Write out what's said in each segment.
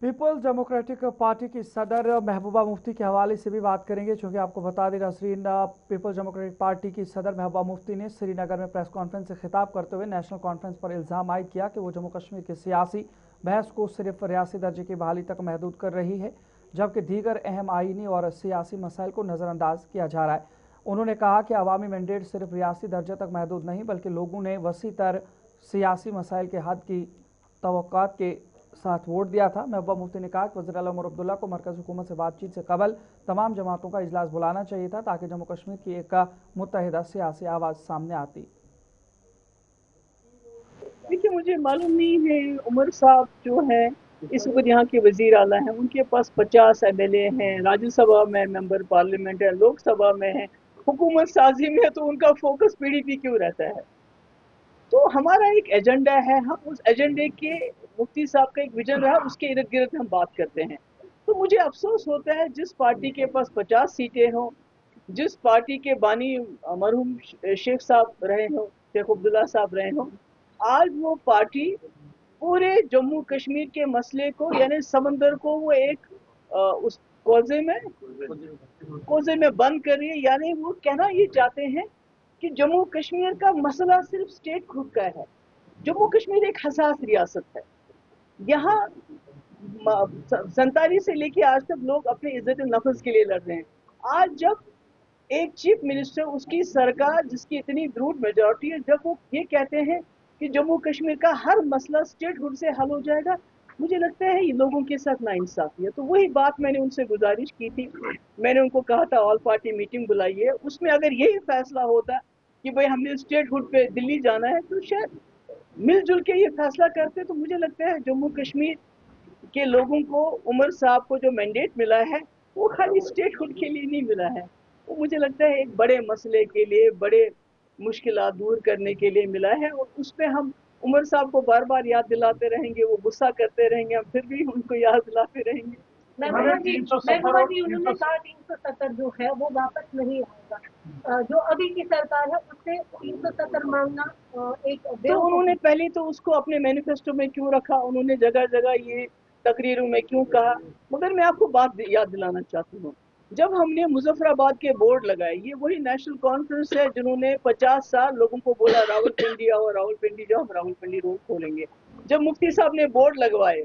Peoples democratic party की सदर महबूबा मुफ्ती के हवाले से भी बात करेंगे, चूंकि आपको बता दें नाज़रीन, पीपल्स डेमोक्रेटिक पार्टी की सदर महबूबा मुफ्ती ने श्रीनगर में प्रेस कॉन्फ्रेंस से खिताब करते हुए नेशनल कॉन्फ्रेंस पर इल्ज़ाम आयद किया कि वो जम्मू कश्मीर की सियासी बहस को सिर्फ रियासी दर्जे की बहाली तक महदूद कर रही है, जबकि दीगर अहम आइनी और सियासी मसाइल को नज़रअंदाज किया जा रहा है। उन्होंने कहा कि अवामी मैंडेट सिर्फ रियासी दर्जे तक महदूद नहीं, बल्कि लोगों ने वसी तर सियासी मसाइल के हद की तवक्कुआत के साथ वोट दिया था। महबूबा मुफ्ती ने कहा कि वज़ीर आला उमर अब्दुल्ला को मरकज़ हुकूमत से बातचीत से कबल तमाम जमातों का इजलास बुलाना चाहिए था, ताकि जम्मू कश्मीर की एक मुत्तहिदा सियासी आवाज़ सामने आती। देखिए, मुझे मालूम नहीं है उमर साहब जो है इस वक्त यहाँ के वजीर आला हैं, उनके पास 50 MLA हैं, राज्यसभा में मेंबर पार्लियामेंट है, लोकसभा में है, हुकूमत साजी में है, तो उनका फोकस PDP क्यों रहता है? तो हमारा एक एजेंडा है, हम उस एजेंडे के, मुफ्ती साहब का एक विजन रहा, उसके इर्द गिर्द हम बात करते हैं। तो मुझे अफसोस होता है जिस पार्टी के पास 50 सीटें हों, जिस पार्टी के बानी मरहूम शेख साहब रहे हों, शेख अब्दुल्ला साहब रहे हों, आज वो पार्टी पूरे जम्मू कश्मीर के मसले को, यानी समंदर को वो एक उस कोजे में बंद कर रही है। यानी वो कहना ये चाहते हैं कि जम्मू कश्मीर का मसला सिर्फ स्टेट खुद का है। जम्मू कश्मीर एक हसास रियासत है। यहाँ 47 से लेके आज तक लोग अपने इज्जत नफस के लिए लड़ रहे हैं। आज जब एक चीफ मिनिस्टर, उसकी सरकार जिसकी इतनी ब्रूट मेजॉरिटी है, जब वो ये कहते हैं कि जम्मू कश्मीर का हर मसला स्टेट हुड से हल हो जाएगा, मुझे लगता है ये लोगों के साथ नाइंसाफी है। तो वही बात मैंने उनसे गुजारिश की थी, मैंने उनको कहा था ऑल पार्टी मीटिंग बुलाइए, उसमें अगर यही फैसला होता कि भाई हमने स्टेट हुड पे दिल्ली जाना है, तो शायद मिलजुल के ये फैसला करते। तो मुझे लगता है जम्मू कश्मीर के लोगों को, उमर साहब को जो मैंडेट मिला है वो खाली स्टेट हुड के लिए नहीं मिला है, वो मुझे लगता है एक बड़े मसले के लिए, बड़े मुश्किलात दूर करने के लिए मिला है। और उस पर हम उमर साहब को बार बार याद दिलाते रहेंगे, वो गुस्सा करते रहेंगे, हम फिर भी उनको याद दिलाते रहेंगे। महबूबा जी, उन्होंने कहा 370 जो है वो वापस नहीं आएगा। जो अभी की सरकार है उससे 370 मांगना एक तो उन्होंने पहले तो उसको अपने मैनिफेस्टो में क्यों रखा, उन्होंने जगह जगह ये तकरीरों में क्यों कहा? मगर मैं आपको बात याद दिलाना चाहती हूँ, जब हमने मुजफ्फराबाद के बोर्ड लगाए, ये वही नेशनल कॉन्फ्रेंस है जिन्होंने 50 साल लोगों को बोला रावलपिंडी आओ, रावलपिंडी जाओ, हम रावलपिंडी रोड खोलेंगे। जब मुफ्ती साहब ने बोर्ड लगवाए,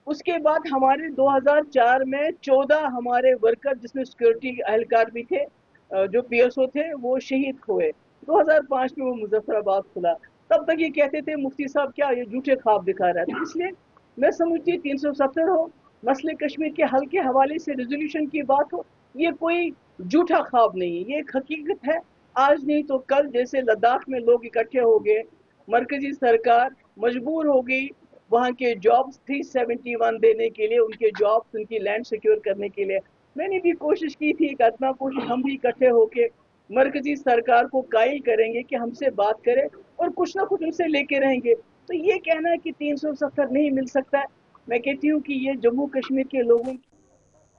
उसके बाद हमारे 2004 में 14 हमारे वर्कर, जिसमें सिक्योरिटी एहलकार भी थे, जो PSO थे, वो शहीद हुए। 2005 में वो मुजफ्फराबाद खुला। तब तक ये कहते थे मुफ्ती साहब क्या ये झूठे ख्वाब दिखा रहा था। इसलिए मैं समझती 370 हो, मसले कश्मीर के हल के हवाले से रेजोल्यूशन की बात हो, ये कोई झूठा ख्वाब नहीं है, ये एक हकीकत है। आज नहीं तो कल, जैसे लद्दाख में लोग इकट्ठे हो गए, मरकजी सरकार मजबूर हो गई वहाँ के जॉब्स 371 देने के लिए, उनके जॉब्स, उनकी लैंड सिक्योर करने के लिए। मैंने भी कोशिश की थी, एक आत्मा कोशिश, हम भी इकट्ठे होके मरकजी सरकार को कायल करेंगे कि हमसे बात करे और कुछ ना कुछ उनसे लेके रहेंगे। तो ये कहना है कि 370 नहीं मिल सकता है, मैं कहती हूँ कि ये जम्मू कश्मीर के लोगों